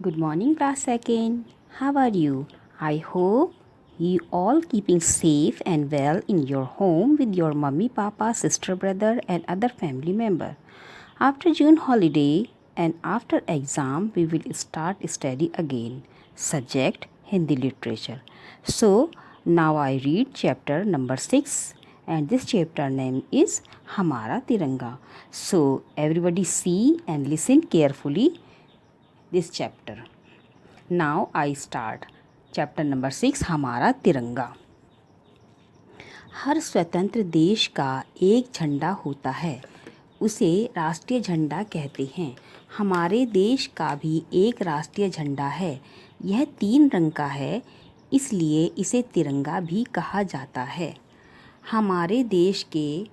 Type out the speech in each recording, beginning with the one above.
Good morning, class second. How are you? I hope you all keeping safe and well in your home with your mummy, papa, sister, brother, and other family member. After June holiday and after exam, we will start study again. Subject Hindi literature. So now I read chapter number 6, and this chapter name is Hamara Tiranga. So everybody see and listen carefully this chapter. Now I start chapter number 6 हमारा तिरंगा। हर स्वतंत्र देश का एक झंडा होता है, उसे राष्ट्रीय झंडा कहते हैं। हमारे देश का भी एक राष्ट्रीय झंडा है। यह 3 रंग का है, इसलिए इसे तिरंगा भी कहा जाता है। हमारे देश के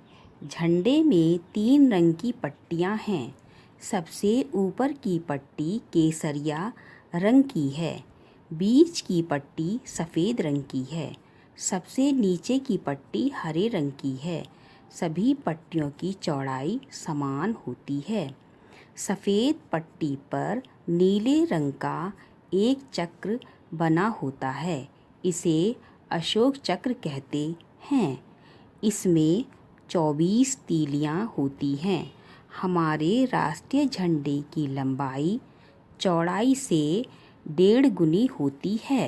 झंडे में 3 रंग की पट्टियाँ हैं। सबसे ऊपर की पट्टी केसरिया रंग की है, बीच की पट्टी सफ़ेद रंग की है, सबसे नीचे की पट्टी हरे रंग की है। सभी पट्टियों की चौड़ाई समान होती है। सफ़ेद पट्टी पर नीले रंग का एक चक्र बना होता है, इसे अशोक चक्र कहते हैं। इसमें 24 तीलियां होती हैं। हमारे राष्ट्रीय झंडे की लंबाई चौड़ाई से 1.5 गुनी होती है।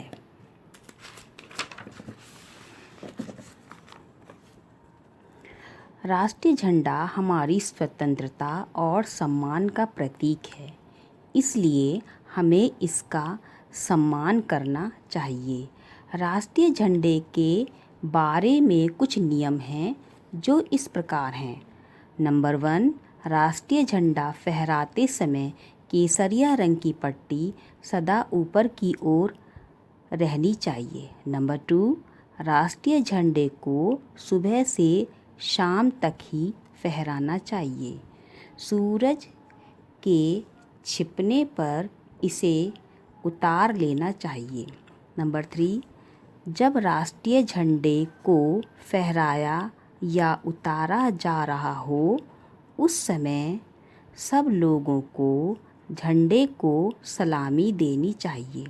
राष्ट्रीय झंडा हमारी स्वतंत्रता और सम्मान का प्रतीक है, इसलिए हमें इसका सम्मान करना चाहिए। राष्ट्रीय झंडे के बारे में कुछ नियम हैं जो इस प्रकार हैं। नंबर 1, राष्ट्रीय झंडा फहराते समय केसरिया रंग की पट्टी सदा ऊपर की ओर रहनी चाहिए। नंबर 2, राष्ट्रीय झंडे को सुबह से शाम तक ही फहराना चाहिए। सूरज के छिपने पर इसे उतार लेना चाहिए। नंबर 3, जब राष्ट्रीय झंडे को फहराया या उतारा जा रहा हो, उस समय सब लोगों को झंडे को सलामी देनी चाहिए।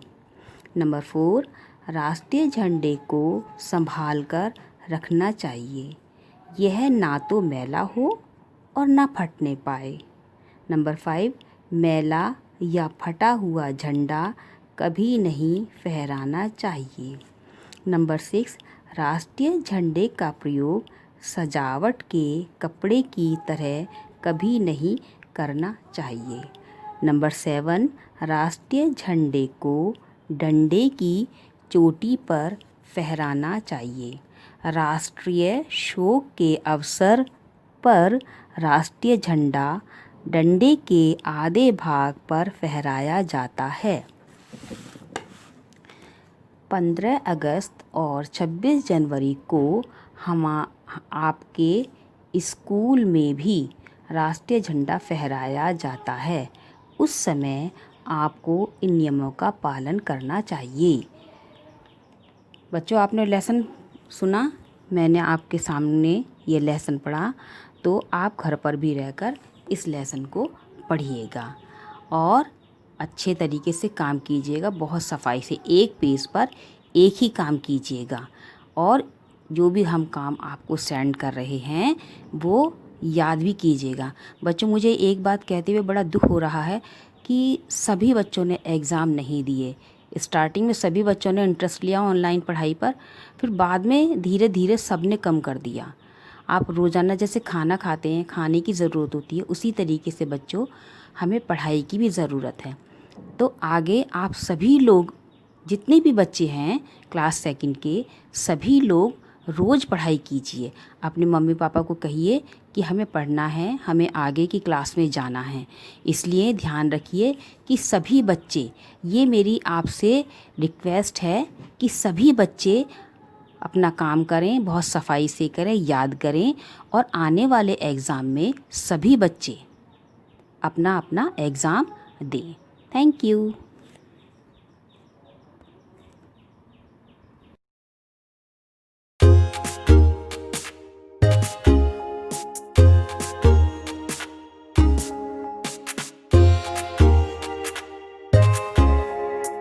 नंबर 4, राष्ट्रीय झंडे को संभाल कर रखना चाहिए। यह ना तो मैला हो और ना फटने पाए। नंबर 5, मैला या फटा हुआ झंडा कभी नहीं फहराना चाहिए। नंबर 6, राष्ट्रीय झंडे का प्रयोग सजावट के कपड़े की तरह कभी नहीं करना चाहिए। नंबर 7, राष्ट्रीय झंडे को डंडे की चोटी पर फहराना चाहिए। राष्ट्रीय शोक के अवसर पर राष्ट्रीय झंडा डंडे के आधे भाग पर फहराया जाता है। 15 अगस्त और 26 जनवरी को आपके स्कूल में भी राष्ट्रीय झंडा फहराया जाता है। उस समय आपको इन नियमों का पालन करना चाहिए। बच्चों, आपने लेसन सुना, मैंने आपके सामने ये लेसन पढ़ा, तो आप घर पर भी रहकर इस लेसन को पढ़िएगा और अच्छे तरीके से काम कीजिएगा। बहुत सफाई से एक पेज पर एक ही काम कीजिएगा और जो भी हम काम आपको सेंड कर रहे हैं वो याद भी कीजिएगा। बच्चों, मुझे एक बात कहते हुए बड़ा दुख हो रहा है कि सभी बच्चों ने एग्ज़ाम नहीं दिए। स्टार्टिंग में सभी बच्चों ने इंटरेस्ट लिया ऑनलाइन पढ़ाई पर, फिर बाद में धीरे धीरे सब ने कम कर दिया। आप रोज़ाना जैसे खाना खाते हैं, खाने की ज़रूरत होती है, उसी तरीके से बच्चों हमें पढ़ाई की भी ज़रूरत है। तो आगे आप सभी लोग, जितने भी बच्चे हैं क्लास सेकंड के, सभी लोग रोज़ पढ़ाई कीजिए। अपने मम्मी पापा को कहिए कि हमें पढ़ना है, हमें आगे की क्लास में जाना है। इसलिए ध्यान रखिए कि सभी बच्चे, ये मेरी आपसे रिक्वेस्ट है कि सभी बच्चे अपना काम करें, बहुत सफाई से करें, याद करें और आने वाले एग्ज़ाम में सभी बच्चे अपना अपना एग्ज़ाम दें। Thank you.